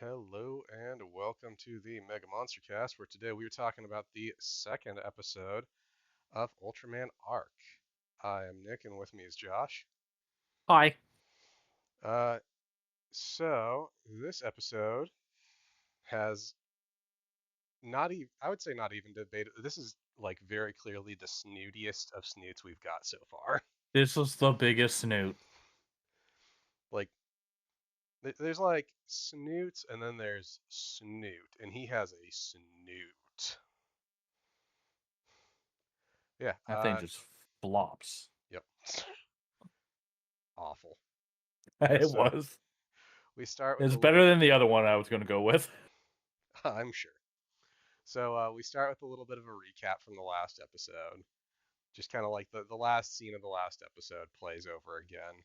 Hello and welcome to the MegaMonsterCast, where today we are talking about the second episode of Ultraman Arc. I am Nick, and with me is Josh. Hi. Uh, so this episode has not even, I would say not even debated. This is like very clearly the snootiest of snoots we've got so far. This was the biggest snoot. Like, there's like snoots, and then there's snoot, and he has a snoot. Yeah. That thing just flops. Yep. Awful. Yeah. It So was. we start with It's a little. better than the other one I was going to go with. I'm sure. So we start with a little bit of a recap from the last episode. Just kind of like the last scene of the last episode plays over again.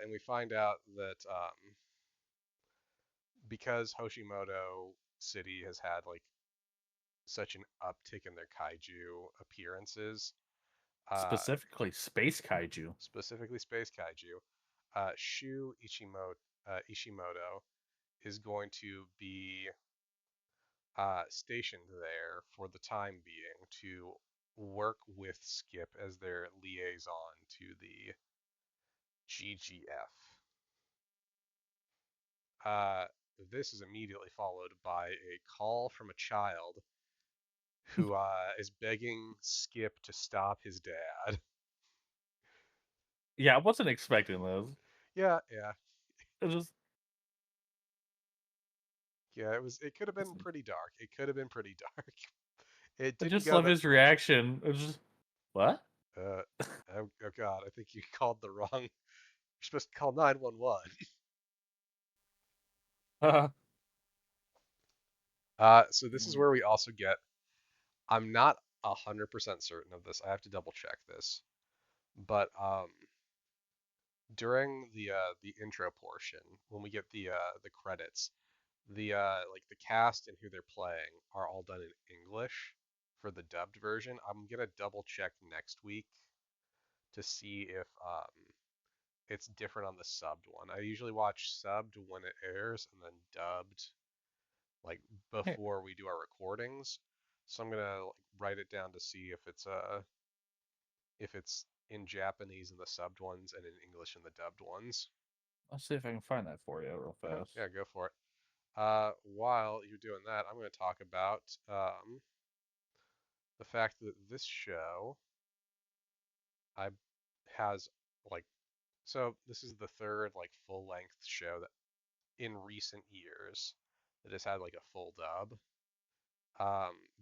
And we find out that because Hoshimoto City has had like such an uptick in their kaiju appearances, uh, Specifically, Space Kaiju. specifically space kaiju, Shu Ishimoto is going to be stationed there for the time being to work with Skip as their liaison to the GGF. Uh, this is immediately followed by a call from a child who is begging Skip to stop his dad. Yeah, I wasn't expecting this. Yeah, yeah, It just, yeah. It was. It could have been pretty dark. It could have been pretty dark. It I didn't just go love that his much. reaction. It was just, what? Oh God, I think you called the wrong. You're supposed to call 911. So this is where we also get. I'm not 100% certain of this. I have to double check this. But during the intro portion, when we get the credits, the like the cast and who they're playing are all done in English for the dubbed version. I'm gonna double check next week to see if it's different on the subbed one. I usually watch subbed when it airs and then dubbed like before we do our recordings. So I'm gonna like write it down to see if it's in Japanese in the subbed ones and in English in the dubbed ones. Let's see if I can find that for you real Okay, fast. yeah, go for it. While you're doing that, I'm going to talk about the fact that this show I has like so this is the third like full length show that in recent years that has had like a full dub.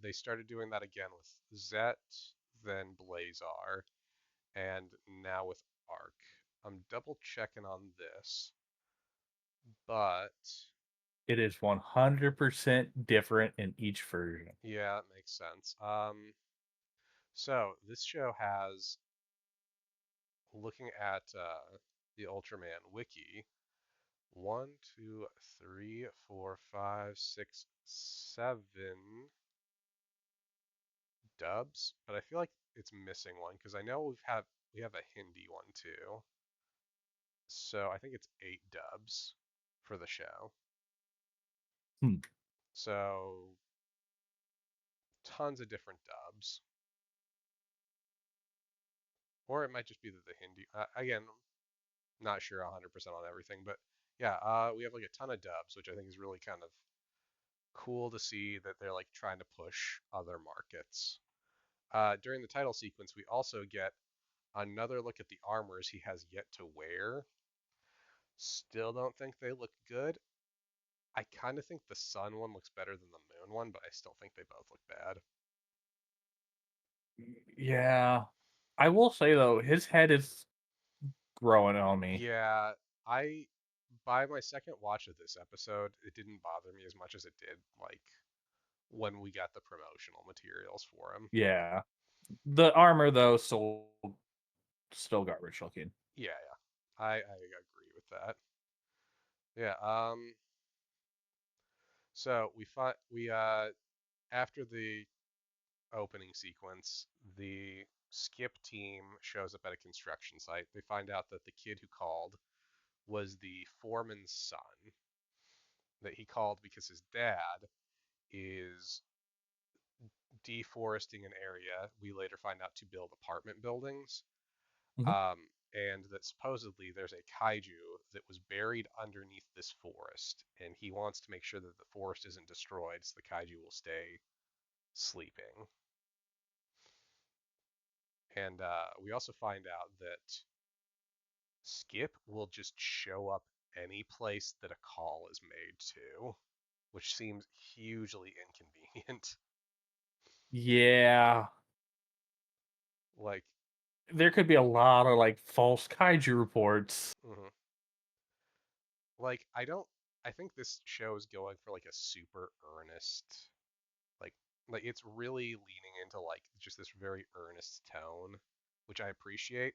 They started doing that again with Zet, then Blazar, and now with Arc. I'm double checking on this, but It is 100% different in each version. yeah, it makes sense. So this show has, looking at the Ultraman wiki, one, two, three, four, five, six, seven dubs, but I feel like it's missing one because I know we have a Hindi one too. So I think it's eight dubs for the show. Hmm. So tons of different dubs. Or it might just be that the Hindi, again, not sure 100% on everything, but yeah, we have like a ton of dubs, which I think is really kind of cool to see that they're like trying to push other markets. During the title sequence, we also get another look at the armors he has yet to wear. Still don't think they look good. I kind of think the sun one looks better than the moon one, but I still think they both look bad. Yeah. I will say, though, his head is growing on me. Yeah, I by my second watch of this episode, it didn't bother me as much as it did like when we got the promotional materials for him. Yeah. The armor, though, still garbage looking. Yeah, yeah. I agree with that. Yeah, so we after the opening sequence, the Skip team shows up at a construction site. They find out that the kid who called was the foreman's son. that he called because his dad is deforesting an area we later find out to build apartment buildings. Mhm. Um, and that supposedly there's a kaiju that was buried underneath this forest, and he wants to make sure that the forest isn't destroyed so the kaiju will stay sleeping. And we also find out that Skip will just show up any place that a call is made to, which seems hugely inconvenient. Yeah, Like, there could be a lot of like false kaiju reports. mhm. Like I don't. I think this show is going for like a super earnest, like, it's really leaning into like just this very earnest tone, which I appreciate.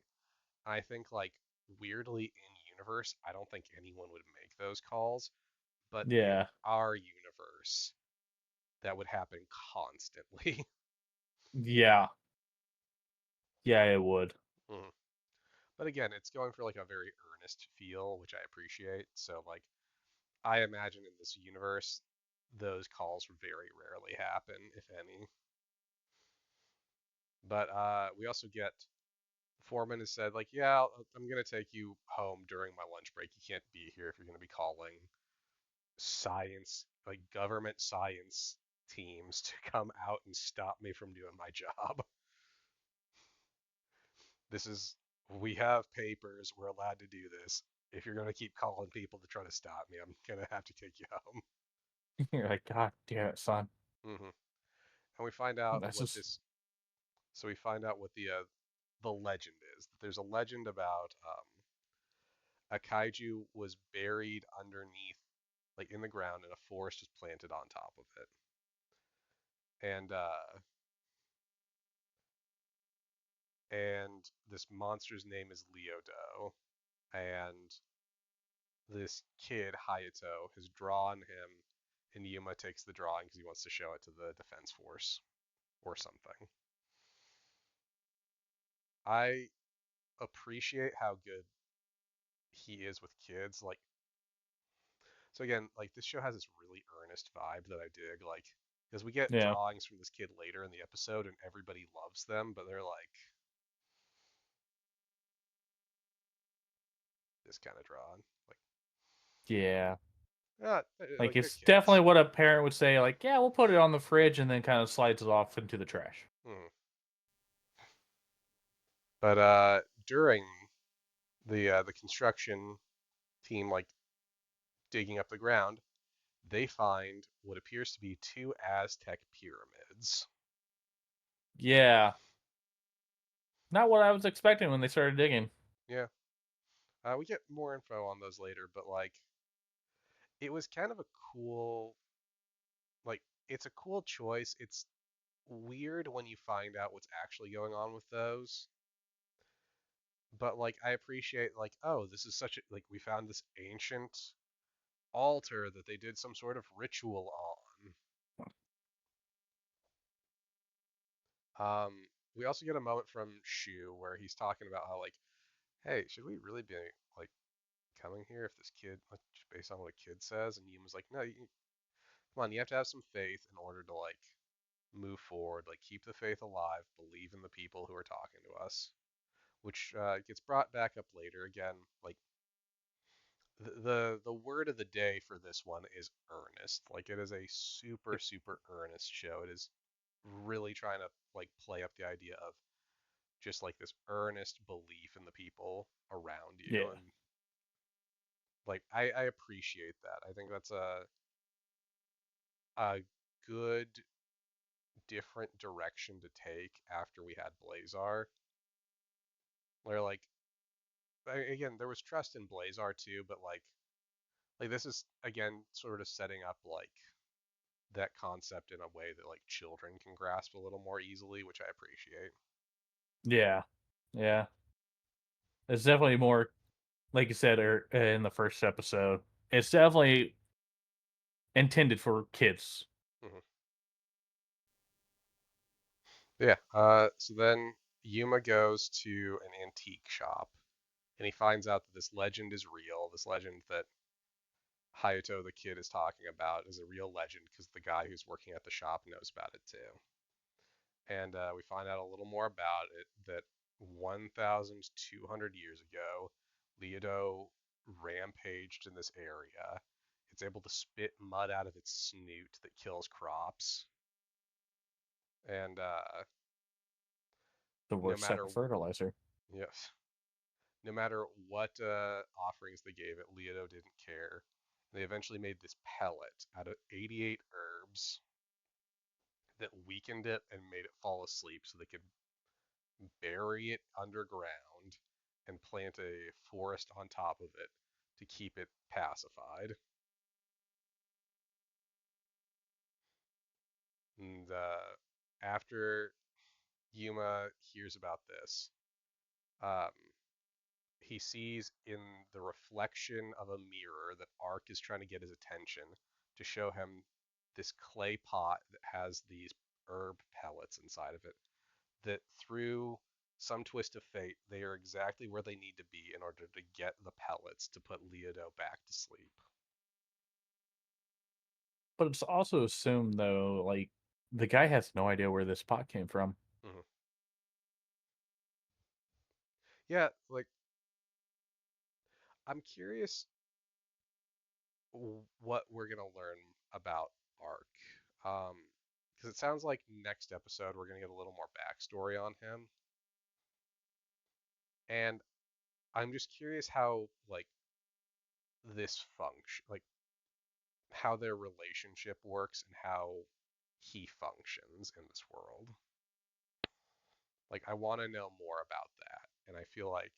I think like weirdly in universe, I don't think anyone would make those calls, but in Yeah, our universe, that would happen constantly. yeah, yeah, it would. Mhm. But again, it's going for like a very earnest feel, which I appreciate. So like I imagine in this universe, those calls very rarely happen, if any. But we also get Foreman has said like, yeah, I'm gonna take you home during my lunch break. You can't be here if you're gonna be calling science, like government science teams to come out and stop me from doing my job. This is, we have papers. We're allowed to do this. If you're gonna keep calling people to try to stop me, I'm gonna have to take you home. You're like, God damn it, son. And we find out That's what just this. So we find out what the legend is. There's a legend about a kaiju was buried underneath, like in the ground, and a forest was planted on top of it. And this monster's name is Leodo, and this kid Hayato has drawn him, and Yuma takes the drawing because he wants to show it to the defense force or something. I appreciate how good he is with kids. Like, so again, like this show has this really earnest vibe that I dig. Like, because we get yeah, drawings from this kid later in the episode, and everybody loves them, but they're like this kind of drawn. yeah. Like They're it's definitely kids. what a parent would say. Like, yeah, we'll put it on the fridge, and then kind of slides it off into the trash. Hmm. But during the construction team, like digging up the ground, they find what appears to be two Aztec pyramids. Yeah, not what I was expecting when they started digging. Yeah, we get more info on those later, but like it was kind of a cool, like it's a cool choice. It's weird when you find out what's actually going on with those. But like I appreciate like, oh, this is such a, like we found this ancient altar that they did some sort of ritual on. We also get a moment from Shu where he's talking about how like, hey, should we really be like coming here if this kid, like, just based on what a kid says? And Yuma's like, no, come on, you have to have some faith in order to like move forward, like keep the faith alive, believe in the people who are talking to us, which gets brought back up later again. Like the word of the day for this one is earnest. Like it is a super earnest show. It is really trying to like play up the idea of just like this earnest belief in the people around you, Yeah, and like I appreciate that. I think that's a good different direction to take after we had Blazar. Where like again there was trust in Blazar too, but like this is again sort of setting up like that concept in a way that like children can grasp a little more easily, which I appreciate. yeah, yeah. It's definitely more, like you said in the first episode. It's definitely intended for kids. Hmm. Yeah. So then Yuma goes to an antique shop and he finds out that this legend is real. This legend that Hayato, the kid, is talking about is a real legend because the guy who's working at the shop knows about it too. And we find out a little more about it that 1,200 years ago, Leodo rampaged in this area. It's able to spit mud out of its snoot that kills crops. And The no worst type matter of fertilizer. yes, no matter what offerings they gave it, Leodo didn't care. They eventually made this pellet out of 88 herbs that weakened it and made it fall asleep so they could bury it underground and plant a forest on top of it to keep it pacified. And after Yuma hears about this, um, he sees in the reflection of a mirror that Ark is trying to get his attention to show him this clay pot that has these herb pellets inside of it that through some twist of fate, they are exactly where they need to be in order to get the pellets to put Leodo back to sleep. But it's also assumed though, like the guy has no idea where this pot came from. Hmm. Yeah, like I'm curious what we're gonna learn about Ark. Because it sounds like next episode we're gonna get a little more backstory on him, and I'm just curious how like this function, like how their relationship works and how he functions in this world. Like I want to know more about that, and I feel like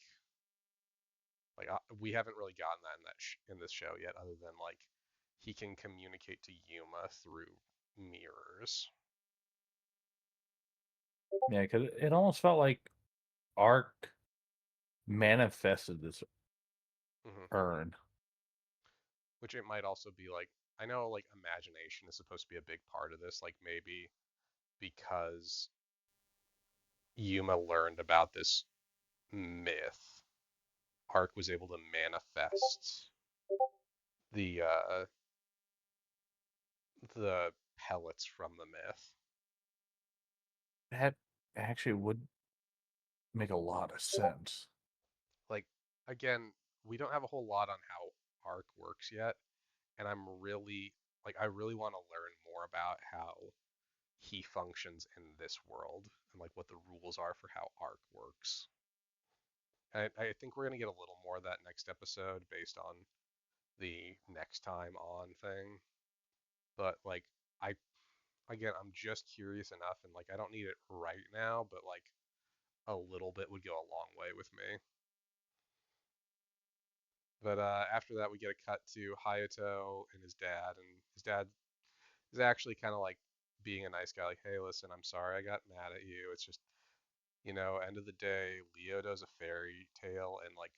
we haven't really gotten that in in this show yet, other than like he can communicate to Yuma through mirrors. Yeah, because it almost felt like Ark manifested this Hmm. urn. Which it might also be like I know like imagination is supposed to be a big part of this, like maybe because Yuma learned about this myth, Ark was able to manifest the uh the pellets from the myth. That actually would make a lot of sense. Like again, we don't have a whole lot on how Ark works yet, and I really want to learn more about how he functions in this world and like what the rules are for how Ark works. I think we're gonna get a little more of that next episode based on the next time on thing. But like I again, I'm just curious enough, and like I don't need it right now, but like a little bit would go a long way with me. But after that, we get a cut to Hayato and his dad is actually kind of like being a nice guy, like, hey, listen, I'm sorry I got mad at you. It's just, end of the day, Leoto's a fairy tale, and like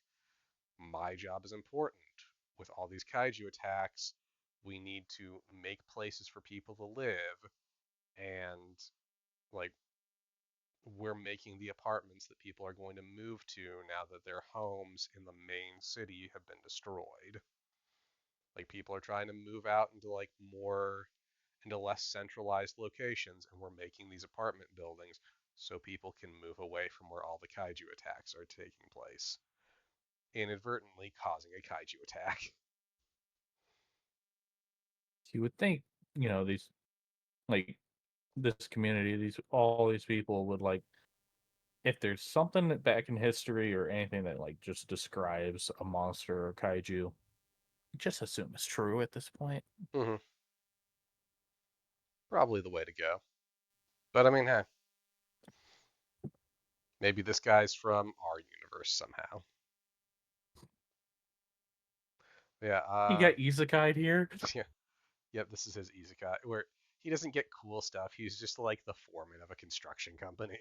my job is important. With all these kaiju attacks, we need to make places for people to live, and like we're making the apartments that people are going to move to now that their homes in the main city have been destroyed. Like people are trying to move out into like into less centralized locations, and we're making these apartment buildings so people can move away from where all the kaiju attacks are taking place, inadvertently causing a kaiju attack. You would think, these like this community, these all these people would like if there's something back in history or anything that like just describes a monster or kaiju, just assume it's true at this point. Hmm. Probably the way to go. But I mean, hey, maybe this guy's from our universe somehow. Yeah, You got Isekai here. yeah, yep, this is his isekai, where he doesn't get cool stuff. He's just like the foreman of a construction company.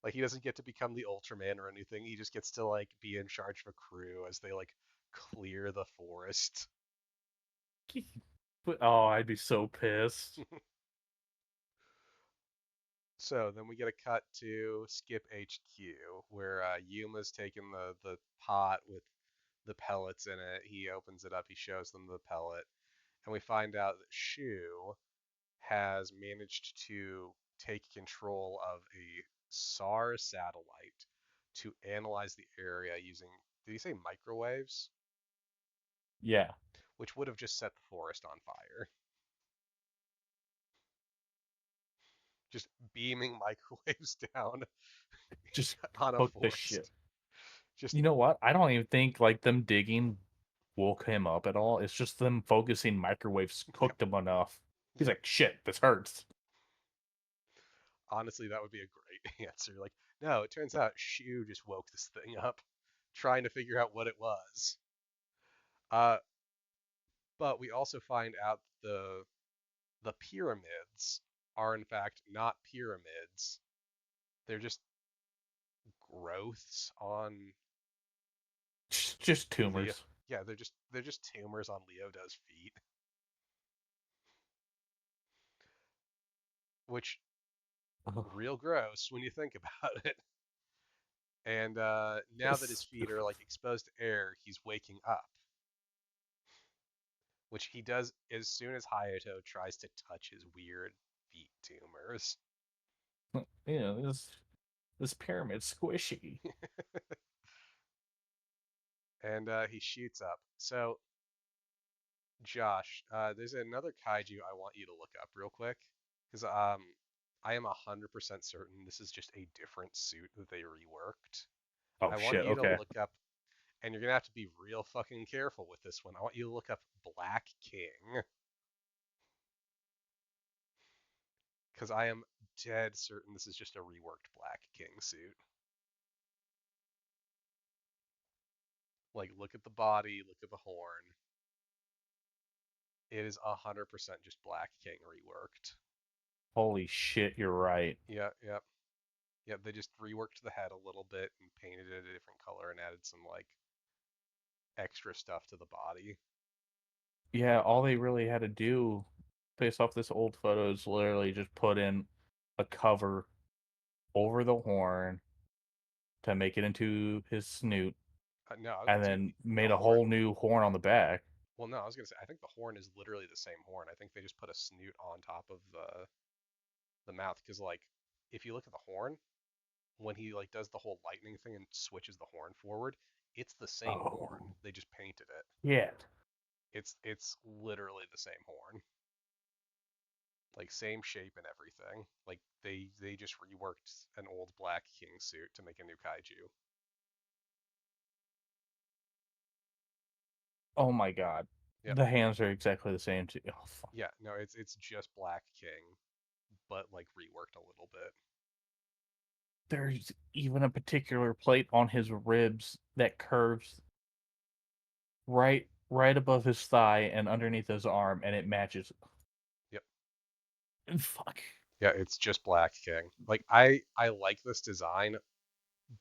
Like he doesn't get to become the Ultraman or anything. He just gets to like be in charge of a crew as they like clear the forest. But oh, I'd be so pissed. So then we get a cut to Skip HQ, where Yuma's taking the pot with the pellets in it. He opens it up, he shows them the pellet, and we find out that Shu has managed to take control of a SAR satellite to analyze the area using, did he say microwaves? Yeah, Which would have just set the forest on fire. Just beaming microwaves down just on a cook the shit. forest. Just, You know what? I don't even think like them digging woke him up at all. It's just them focusing microwaves yep, cooked him enough. He's yep. like, shit, this hurts. Honestly, that would be a great answer. Like, no, it turns out Shu just woke this thing up, trying to figure out what it was. Uh, but we also find out the pyramids are in fact not pyramids. They're just growths on Just Leo. tumors. Yeah, they're just tumors on Leoda's feet, which Ugh, real gross when you think about it. And now that his it's- feet are like exposed to air, he's waking up, which he does as soon as Hayato tries to touch his weird feet tumors. you know, this pyramid's squishy. And he shoots up. So, Josh, there's another kaiju I want you to look up real quick, because I am 100% certain this is just a different suit that they reworked. Oh I want shit, you to okay. look up, and you're gonna have to be real fucking careful with this one. I want you to look up Black King, because I am dead certain this is just a reworked Black King suit. Like, look at the body, look at the horn. It is 100% just Black King reworked. Holy shit, you're right. Yeah, yeah, yeah. They just reworked the head a little bit and painted it a different color and added some like extra stuff to the body. Yeah, all they really had to do based off this old photo is literally just put in a cover over the horn to make it into his snoot No, and dude, then the made a horn. whole new horn on the back. Well, no, I was gonna say I think the horn is literally the same horn. I think they just put a snoot on top of the mouth because like if you look at the horn when he like does the whole lightning thing and switches the horn forward, it's the same horn. Oh, They just painted it. yeah. It's literally the same horn. Like same shape and everything. Like they just reworked an old Black King suit to make a new kaiju. Oh my god. Yep. The hands are exactly the same too. Oh, fuck. Yeah, no, it's just Black King, but like reworked a little bit. There's even a particular plate on his ribs that curves right above his thigh and underneath his arm and it matches. Yep. Fuck. Yeah, it's just Black King. Like I like this design,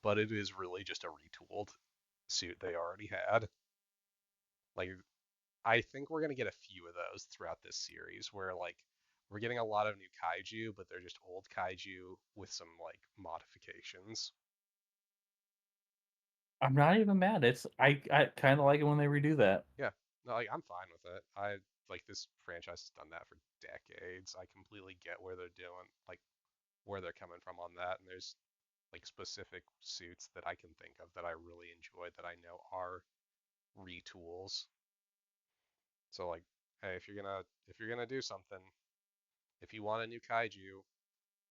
but it is really just a retooled suit they already had. Like I think we're gonna get a few of those throughout this series where like we're getting a lot of new kaiju, but they're just old kaiju with some like modifications. I'm not even mad. I kind of like it when they redo that. Yeah, no, like I'm fine with it. I like this franchise has done that for decades. I completely get where they're doing, like where they're coming from on that. And there's like specific suits that I can think of that I really enjoy that I know are retools. So like, hey, if you're gonna do something, if you want a new kaiju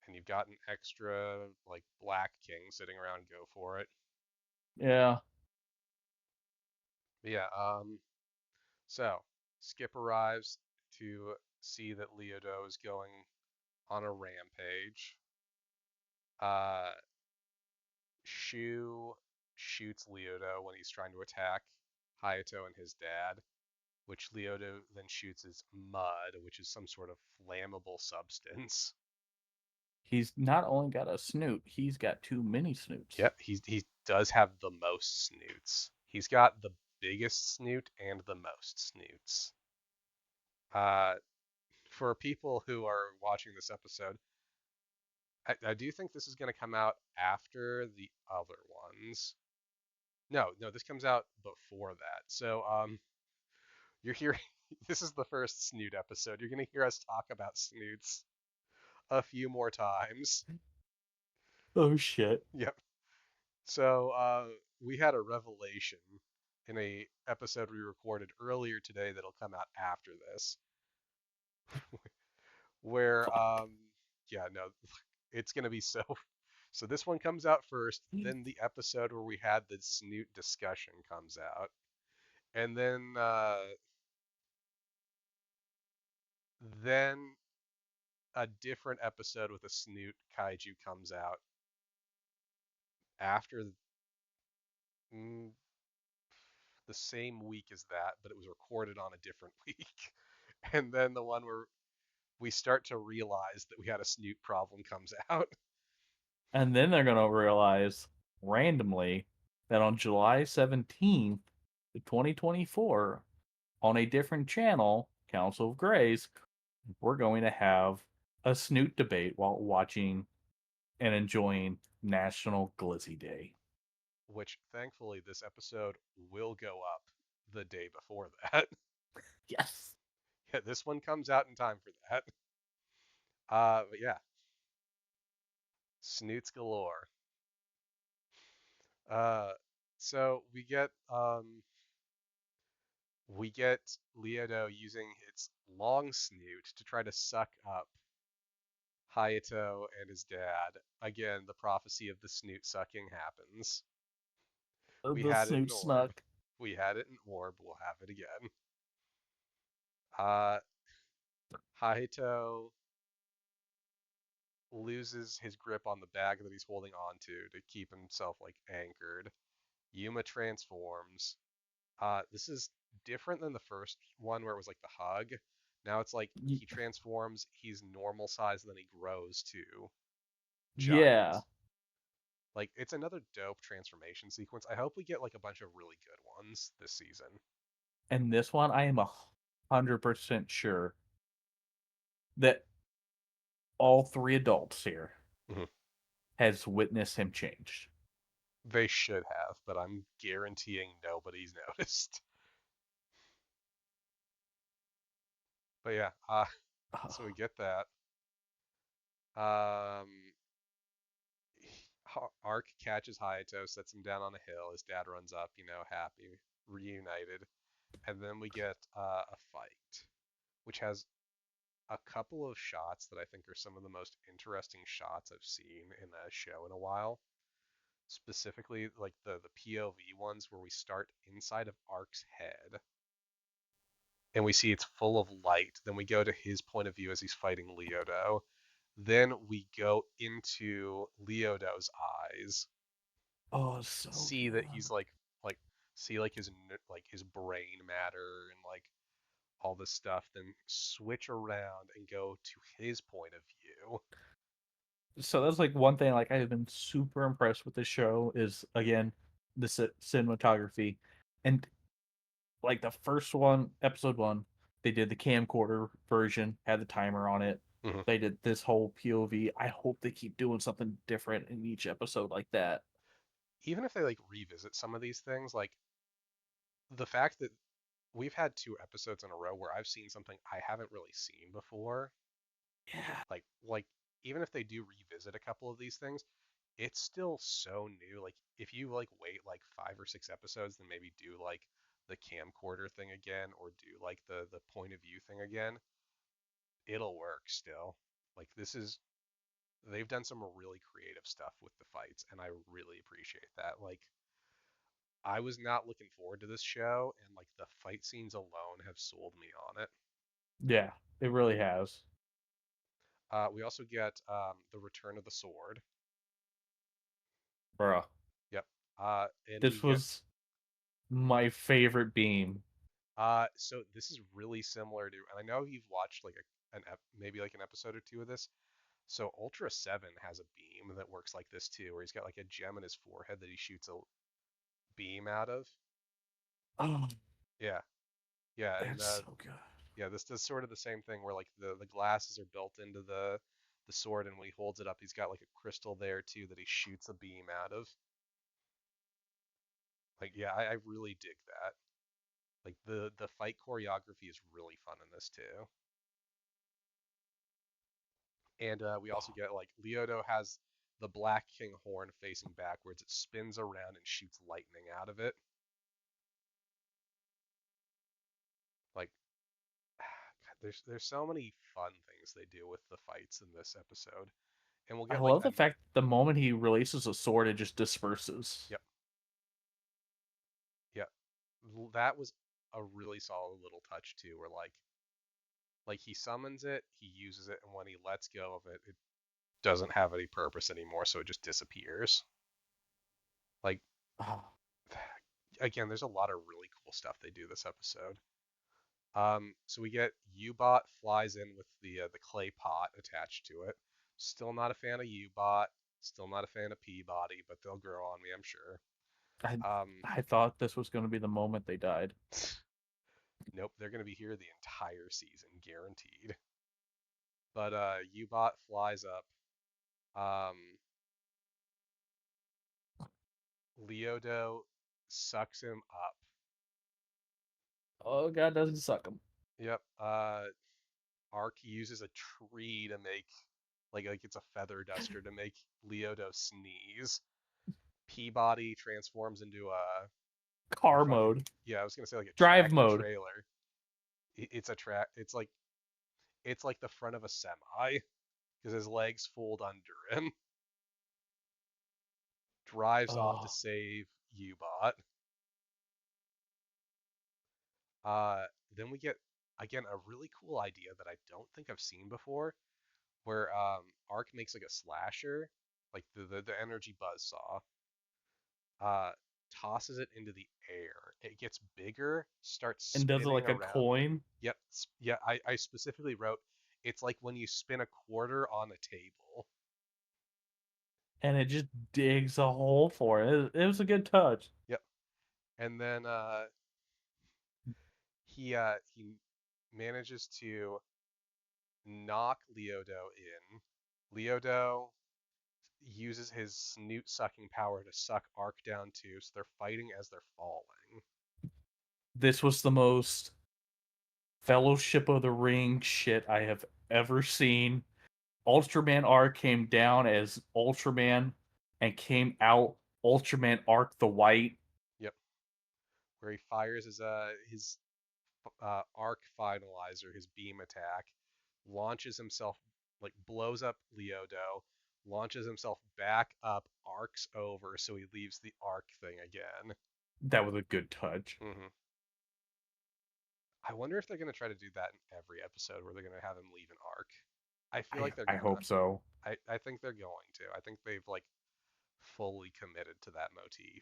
and you've got an extra like Black King sitting around, go for it. Yeah. But yeah, so Skip arrives to see that Leodo is going on a rampage. Uh, Shu shoots Leodo when he's trying to attack Hayato and his dad, which Leodo then shoots as mud, which is some sort of flammable substance. He's not only got a snoot, he's got too many snoots. Yep, he does have the most snoots. He's got the biggest snoot and the most snoots. Uh, for people who are watching this episode, I do think this is going to come out after the other ones. No, no, this comes out before that. So you're hearing this is the first Snoot episode. You're gonna hear us talk about Snoots a few more times. Oh shit. Yep. So we had a revelation in a episode we recorded earlier today that'll come out after this, where Fuck. yeah, no, it's gonna be so. So this one comes out first, then the episode where we had the Snoot discussion comes out, and then a different episode with a Snoot kaiju comes out after mm, the same week as that, but it was recorded on a different week. And then the one where we start to realize that we had a Snoot problem comes out, And then they're gonna realize randomly that on July 17th, 2024, on a different channel, Council of Greys, we're going to have a snoot debate while watching and enjoying National Glizzy Day. which thankfully this episode will go up the day before that. Yes. Yeah, this one comes out in time for that. But yeah, Snoots galore. Uh, so we get Leodo using its long snoot to try to suck up Hayato and his dad. Again, the prophecy of the snoot sucking happens. We The had it snoot in Orb. snuck. We had it in Orb. We'll have it again. Uh, Hayato loses his grip on the bag that he's holding on to keep himself like anchored. Yuma transforms. This is different than the first one where it was like the hug. Now it's like he transforms, he's normal size, and then he grows to Yeah. giant. Like it's another dope transformation sequence. I hope we get like a bunch of really good ones this season. And this one, I am 100% sure that all three adults here Mhm. has witnessed him change. They should have, but I'm guaranteeing nobody's noticed. But yeah, so we get that. Um, Ark catches Hayato, sets him down on a hill. His dad runs up, happy, reunited, and then we get a fight, which has a couple of shots that I think are some of the most interesting shots I've seen in a show in a while. Specifically, like the POV ones where we start inside of Ark's head and we see it's full of light. Then we go to his point of view as he's fighting Leodo. Then we go into Leodo's eyes, Oh, so see that he's good. like see like his brain matter and like all this stuff. Then switch around and go to his point of view. So that's like one thing like I've been super impressed with this show is again the cinematography. And like the first one, episode 1, they did the camcorder version, had the timer on it. Mhm. They did this whole POV. I hope they keep doing something different in each episode like that. Even if they like revisit some of these things, like the fact that we've had two episodes in a row where I've seen something I haven't really seen before, Yeah. like even if they do revisit a couple of these things, it's still so new. Like if you like wait like 5 or 6 episodes, then maybe do like the camcorder thing again or do like the point of view thing again, it'll work still. Like this is they've done some really creative stuff with the fights and I really appreciate that. Like I was not looking forward to this show and like the fight scenes alone have sold me on it. Yeah, it really has. We also get the Return of the Sword. Bruh. Yep. And we This get was my favorite beam. so this is really similar to, and I know you've watched like maybe like an episode or two of this. So Ultra 7 has a beam that works like this too, where he's got like a gem in his forehead that he shoots a beam out of. Oh, Yeah, yeah, and that's so good. yeah, this does sort of the same thing where like the glasses are built into the sword, and when he holds it up, he's got like a crystal there too that he shoots a beam out of. Like, yeah, I really dig that. Like the fight choreography is really fun in this too. And we also get like Leoto has the Black King horn facing backwards. It spins around and shoots lightning out of it. Like, God, there's so many fun things they do with the fights in this episode. And we'll I get like love the fact that the moment he releases a sword, it just disperses. yep, yep. That was a really solid little touch too, where like he summons it, he uses it, and when he lets go of it, it doesn't have any purpose anymore, so it just disappears. Like again, there's a lot of really cool stuff they do this episode. So we get Ubot flies in with the clay pot attached to it. Still not a fan of Ubot. Still not a fan of Peabody, but they'll grow on me, I'm sure. I Um, I thought this was going to be the moment they died. nope, they're gonna be here the entire season, guaranteed. But Ubot flies up. Um, Leodo sucks him up. Oh god, doesn't suck him. Yep. Ark uses a tree to make like it's a feather duster to make Leodo sneeze. Peabody transforms into a Car fucking mode, yeah, I was gonna say like a drive tractor mode. trailer. It's a track. It's like the front of a semi because his legs fold under him. Drives off to Oh, save Ubot. Uh, then we get again a really cool idea that I don't think I've seen before, where Ark makes like a slasher, like the energy buzzsaw, uh, tosses it into the air. It gets bigger, starts and does it spinning like a around. coin, Yep, yeah. I specifically wrote it's like when you spin a quarter on a table. and it just digs a hole for it. It was a good touch. Yep, and then he manages to knock Leodo in. Leodo uses his snoot sucking power to suck Arc down too, so they're fighting as they're falling. This was the most Fellowship of the Ring shit I have ever seen. Ultraman Arc came down as Ultraman and came out Ultraman Arc the White. Yep, where he fires his arc finalizer, his beam attack, launches himself like blows up Leodo, launches himself back up, arcs over, so he leaves the arc thing again. That was a good touch. Hmm. I wonder if they're gonna try to do that in every episode where they're gonna have him leave an arc. I feel like they're I gonna. hope so. I think they're going to. I think they've like fully committed to that motif.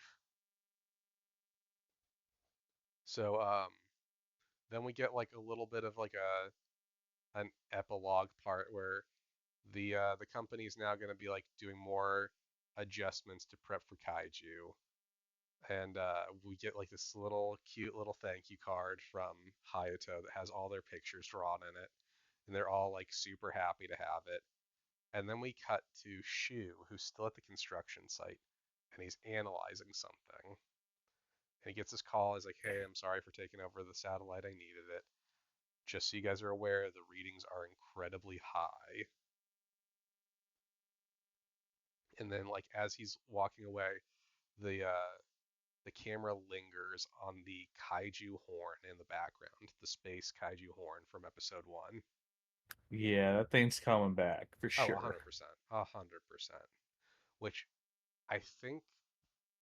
So then we get like a little bit of like an epilogue part where the company's now going to be like doing more adjustments to prep for kaiju, and we get like this little cute little thank you card from Hayato that has all their pictures drawn in it, and they're all like super happy to have it. And then we cut to Shu, who's still at the construction site, and he's analyzing something. And he gets this call. He's like, "Hey, I'm sorry for taking over the satellite. I needed it. Just so you guys are aware, the readings are incredibly high." And then, like as he's walking away, the camera lingers on the kaiju horn in the background, the space kaiju horn from episode one. Yeah, that thing's coming back for Oh, sure. 100%, 100%. Which I think,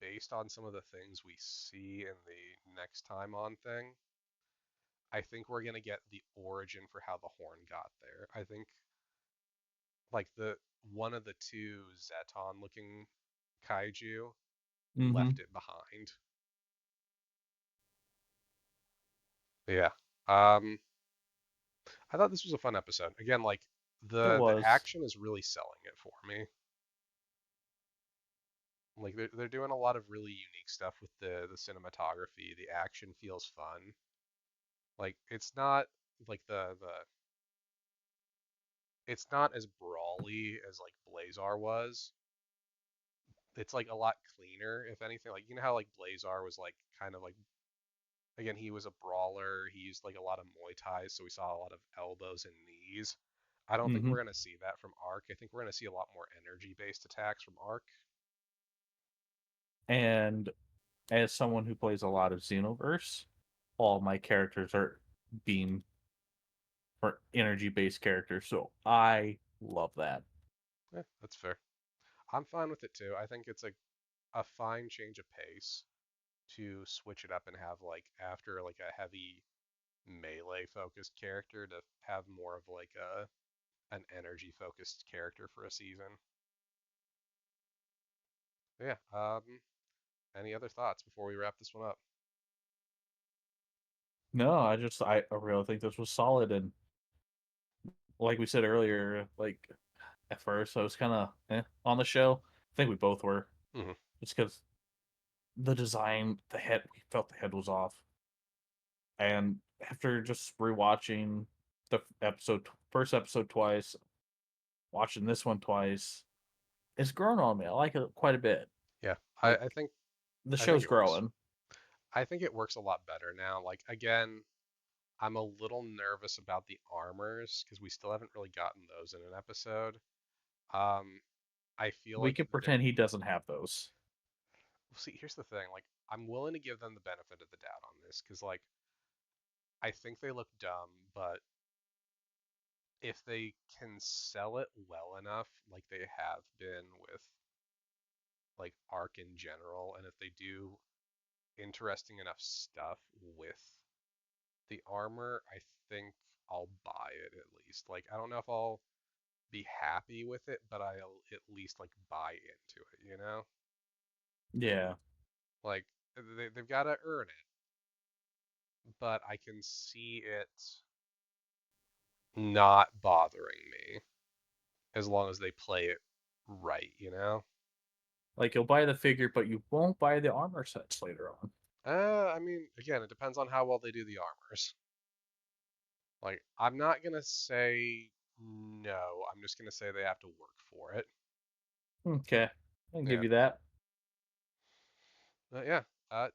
based on some of the things we see in the next time on thing, I think we're gonna get the origin for how the horn got there. I think like the one of the two Zeton looking kaiju Mm-hmm. left it behind. Yeah. I thought this was a fun episode. Again, like It the was. action is really selling it for me. Like they're doing a lot of really unique stuff with the cinematography. The action feels fun. Like it's not like the it's not as brawly as like Blazar was, it's like a lot cleaner, if anything. Like you know how like Blazar was like kind of like again he was a brawler. He used like a lot of Muay Thai, so we saw a lot of elbows and knees. I don't think Hmm. we're gonna see that from Arc. I think we're gonna see a lot more energy-based attacks from Arc. And as someone who plays a lot of Xenoverse, all my characters are beam or energy based characters, so I love that. Yeah, that's fair. I'm fine with it too. I think it's a fine change of pace to switch it up and have like after like a heavy melee focused character to have more of like a an energy focused character for a season. Yeah. Any other thoughts before we wrap this one up? No, I really think this was solid, and like we said earlier, like at first I was kind of on the show. I think we both were, Hmm. just because the design, the head, we felt the head was off, and after just rewatching the first episode twice, watching this one twice, it's grown on me. I like it quite a bit. Yeah. I, Like I think the I think show's it works. growing. I think it works a lot better now. Like again, I'm a little nervous about the armors because we still haven't really gotten those in an episode. Um, I feel We like can they're pretend he doesn't have those. see. Here's the thing. Like I'm willing to give them the benefit of the doubt on this because like I think they look dumb, but if they can sell it well enough, like they have been with like Arc in general, and if they do interesting enough stuff with the armor, I think I'll buy it at least. Like I don't know if I'll be happy with it, but I'll at least like buy into it, you know? Yeah, Like they've got to earn it, but I can see it not bothering me as long as they play it right, you know? like you'll buy the figure, but you won't buy the armor sets later on. I mean, again, it depends on how well they do the armors. Like, I'm not gonna say no. I'm just gonna say they have to work for it. Okay, I'll give Yeah. you that. But yeah.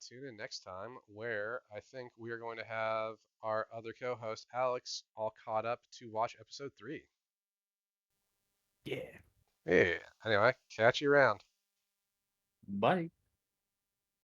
Tune in next time where I think we are going to have our other co-host Alex all caught up to watch episode 3. Yeah. Hey, anyway, catch you around. Bye.